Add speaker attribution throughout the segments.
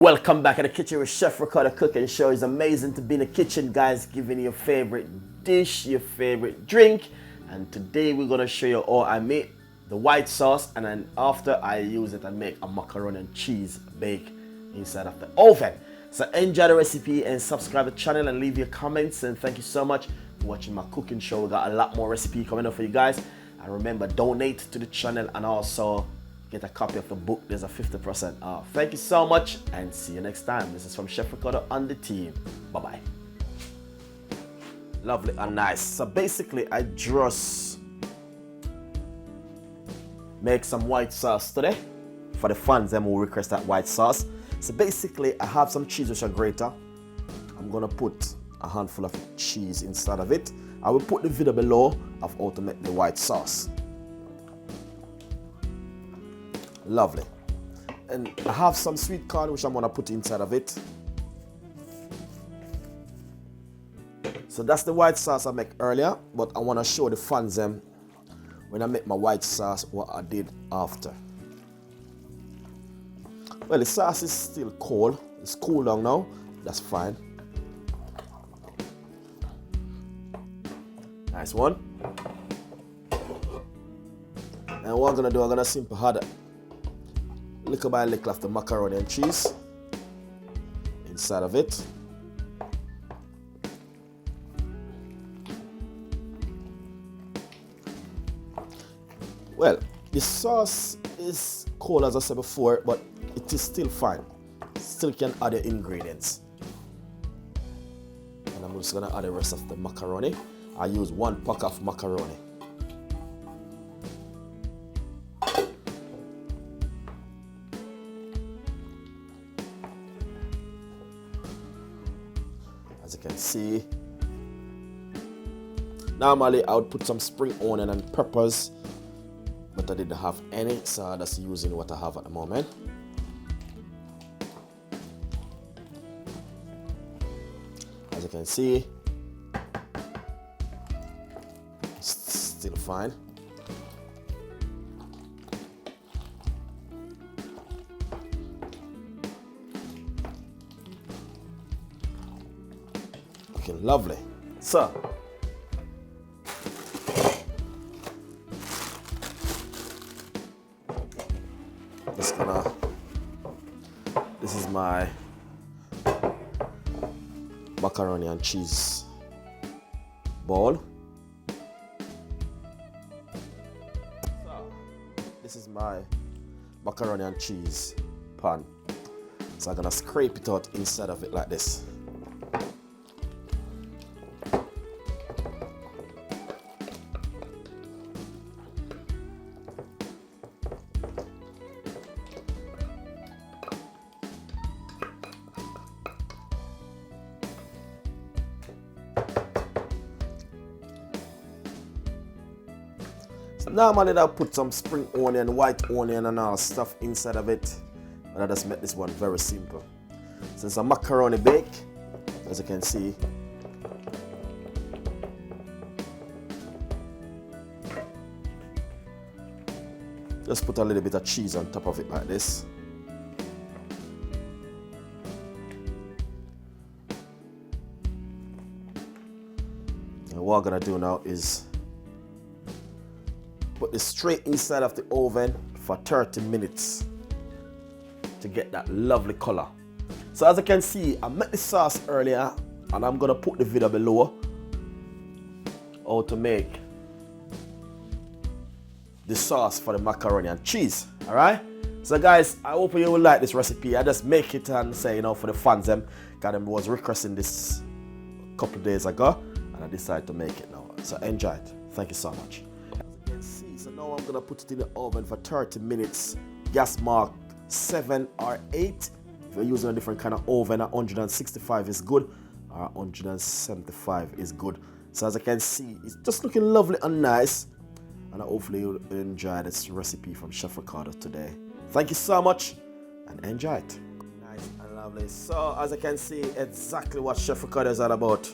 Speaker 1: Welcome back to the kitchen with Chef Ricardo Cooking Show. It's amazing to be in the kitchen, guys, giving you your favorite dish, your favorite drink. And today we're gonna show you how I make the white sauce, and then after I use it, I make a macaroni and cheese bake inside of the oven. So enjoy the recipe and subscribe to the channel and leave your comments. And thank you so much for watching my cooking show. We got a lot more recipe coming up for you guys. And remember, donate to the channel and also get a copy of the book. There's a 50% off. Thank you so much and see you next time. This is from Chef Ricardo and the team. Bye-bye. Lovely and nice. So basically, I just make some white sauce today for the fans who request that white sauce. So basically, I have some cheese with a grater. I'm gonna put a handful of cheese inside of it. I will put the video below of how to make the white sauce. Lovely. And I have some sweet corn which I'm gonna put inside of it. So that's the white sauce I make earlier, but I wanna show the fans them when I make my white sauce what I did after. Well, the sauce is still cold. It's cool down now. That's fine. Nice one. And what I'm gonna do, I'm gonna simply add little by little of the macaroni and cheese inside of it. Well, the sauce is cold as I said before, but it is still fine. Still can add the ingredients. And I'm just gonna add the rest of the macaroni. I use 1 pack of macaroni. As you can see, normally I would put some spring onion and peppers, but I didn't have any, so I'm just using what I have at the moment. As you can see, it's still fine. Looking lovely. So, this is my macaroni and cheese bowl. So, this is my macaroni and cheese pan. So I'm gonna scrape it out inside of it like this. Normally I'll put some spring onion, white onion and all stuff inside of it, but I just make this one very simple. So it's a macaroni bake, as you can see. Just put a little bit of cheese on top of it like this. And what I'm gonna do now is put this straight inside of the oven for 30 minutes to get that lovely color. So as you can see, I made the sauce earlier and I'm gonna put the video below how to make the sauce for the macaroni and cheese. All right, so guys, I hope you will like this recipe. I just make it and say, you know, for the fans them, got them was requesting this a couple of days ago and I decided to make it now. So enjoy it. Thank you so much. So now I'm gonna put it in the oven for 30 minutes, gas mark 7 or 8. If you're using a different kind of oven, 165 is good, or 175 is good. So as you can see, it's just looking lovely and nice, and hopefully you'll enjoy this recipe from Chef Ricardo today. Thank you so much, and enjoy it. Nice and lovely. So as you can see, exactly what Chef Ricardo is all about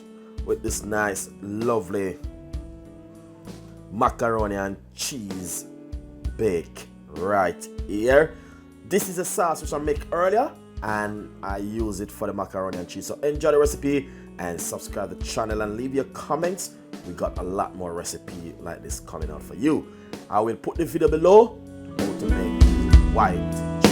Speaker 1: with this nice, lovely macaroni and cheese bake right here. This is a sauce which I make earlier. and I use it for the macaroni and cheese. So enjoy the recipe and subscribe to the channel and leave your comments. We got a lot more recipe like this coming out for you. I will put the video below how to make white